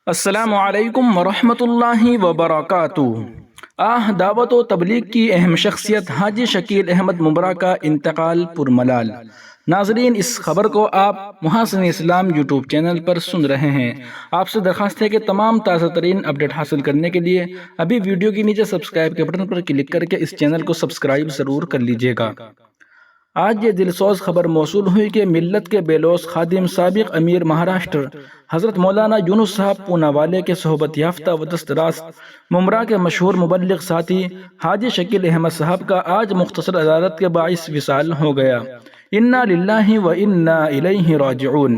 السلام علیکم ورحمۃ اللہ وبرکاتہ۔ دعوت و تبلیغ کی اہم شخصیت حاجی شکیل احمد ممبرا کا انتقال پرملال۔ ناظرین، اس خبر کو آپ محاسن اسلام یوٹیوب چینل پر سن رہے ہیں۔ آپ سے درخواست ہے کہ تمام تازہ ترین اپڈیٹ حاصل کرنے کے لیے ابھی ویڈیو کے نیچے سبسکرائب کے بٹن پر کلک کر کے اس چینل کو سبسکرائب ضرور کر لیجیے گا۔ آج یہ دلسوز خبر موصول ہوئی کہ ملت کے بے لوث خادم سابق امیر مہاراشٹر حضرت مولانا یونس صاحب پونا والے کے صحبت یافتہ و دستراست ممبرا کے مشہور مبلغ ساتھی حاجی شکیل احمد صاحب کا آج مختصر عزالت کے باعث وصال ہو گیا۔ انا للہ و انا الیہ راجعون۔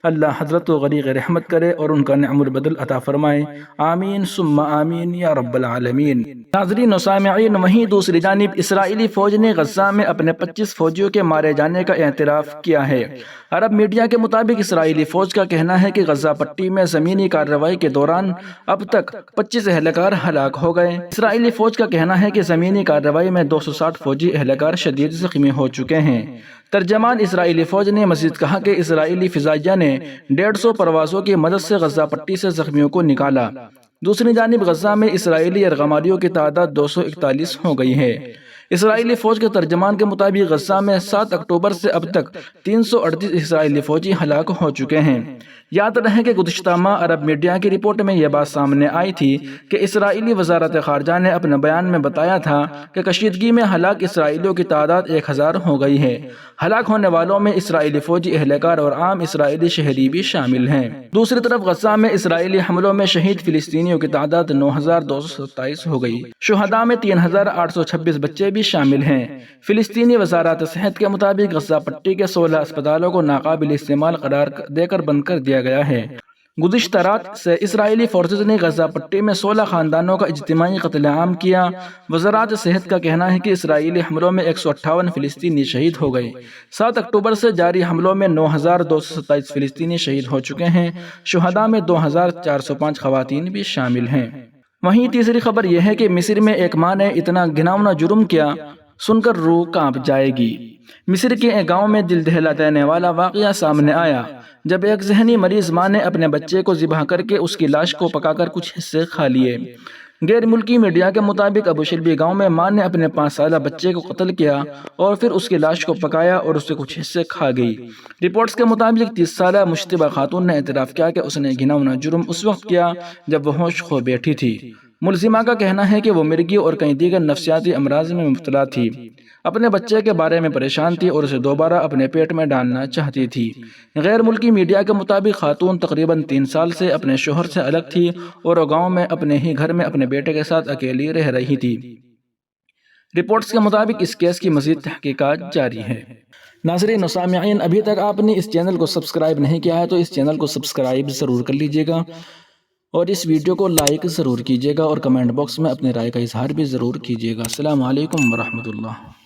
اللہ حضرت و غریق رحمت کرے اور ان کا نعم البدل عطا فرمائے، آمین ثم آمین یا رب العالمین۔ ناظرین و سامعین، وہیں دوسری جانب اسرائیلی فوج نے غزہ میں اپنے 25 فوجیوں کے مارے جانے کا اعتراف کیا ہے۔ عرب میڈیا کے مطابق اسرائیلی فوج کا کہنا ہے کہ غزہ پٹی میں زمینی کارروائی کے دوران اب تک 25 اہلکار ہلاک ہو گئے۔ اسرائیلی فوج کا کہنا ہے کہ زمینی کارروائی میں 260 فوجی اہلکار شدید زخمی ہو چکے ہیں۔ ترجمان اسرائیلی فوج نے مزید کہا کہ اسرائیلی فضائیہ نے 150 پروازوں کی مدد سے غزہ پٹی سے زخمیوں کو نکالا۔ دوسری جانب غزہ میں اسرائیلی یرغمالیوں کی تعداد 241 ہو گئی ہے۔ اسرائیلی فوج کے ترجمان کے مطابق غزہ میں 7 اکتوبر سے اب تک 338 اسرائیلی فوجی ہلاک ہو چکے ہیں۔ یاد رہے کہ گزشتہ ماہ عرب میڈیا کی رپورٹ میں یہ بات سامنے آئی تھی کہ اسرائیلی وزارت خارجہ نے اپنے بیان میں بتایا تھا کہ کشیدگی میں ہلاک اسرائیلیوں کی تعداد 1000 ہو گئی ہے۔ ہلاک ہونے والوں میں اسرائیلی فوجی اہلکار اور عام اسرائیلی شہری بھی شامل ہیں۔ دوسری طرف غزہ میں اسرائیلی حملوں میں شہید فلسطینیوں کی تعداد 9227 ہو گئی۔ شہداء میں 3826 بچے بھی شامل ہیں۔ فلسطینی وزارت صحت کے مطابق غزہ پٹی کے 16 اسپتالوں کو ناقابل استعمال قرار دے کر بند کر دیا گیا ہے۔ گزشتہ رات سے اسرائیلی فورسز نے غزہ پٹی میں 16 خاندانوں کا اجتماعی قتل عام کیا۔ وزارت صحت کا کہنا ہے کہ اسرائیلی حملوں میں 158 فلسطینی شہید ہو گئے۔ 7 اکتوبر سے جاری حملوں میں 9227 فلسطینی شہید ہو چکے ہیں۔ شہداء میں 2405 خواتین بھی شامل ہیں۔ وہیں تیسری خبر یہ ہے کہ مصر میں ایک ماں نے اتنا گھناؤنا جرم کیا، سن کر روح کانپ جائے گی۔ مصر کے ایک گاؤں میں دل دہلا دینے والا واقعہ سامنے آیا، جب ایک ذہنی مریض ماں نے اپنے بچے کو ذبح کر کے اس کی لاش کو پکا کر کچھ حصے کھا لیے۔ غیر ملکی میڈیا کے مطابق ابو شلبی گاؤں میں ماں نے اپنے 5 سالہ بچے کو قتل کیا اور پھر اس کی لاش کو پکایا اور اس سے کچھ حصے کھا گئی۔ رپورٹس کے مطابق 30 سالہ مشتبہ خاتون نے اعتراف کیا کہ اس نے گھناؤنا جرم اس وقت کیا جب وہ ہوش کھو بیٹھی تھی۔ ملزمہ کا کہنا ہے کہ وہ مرگی اور کئی دیگر نفسیاتی امراض میں مبتلا تھی، اپنے بچے کے بارے میں پریشان تھی اور اسے دوبارہ اپنے پیٹ میں ڈالنا چاہتی تھی۔ غیر ملکی میڈیا کے مطابق خاتون تقریباً 3 سال سے اپنے شوہر سے الگ تھی اور گاؤں میں اپنے ہی گھر میں اپنے بیٹے کے ساتھ اکیلی رہ رہی تھی۔ رپورٹس کے مطابق اس کیس کی مزید تحقیقات جاری ہے۔ ناظرین و سامعین، ابھی تک آپ نے اس چینل کو سبسکرائب نہیں کیا ہے تو اس چینل کو سبسکرائب ضرور کر لیجیے گا اور اس ویڈیو کو لائک ضرور کیجیے گا اور کمنٹ باکس میں اپنے رائے کا اظہار بھی ضرور کیجیے گا۔ السلام علیکم ورحمۃ اللہ۔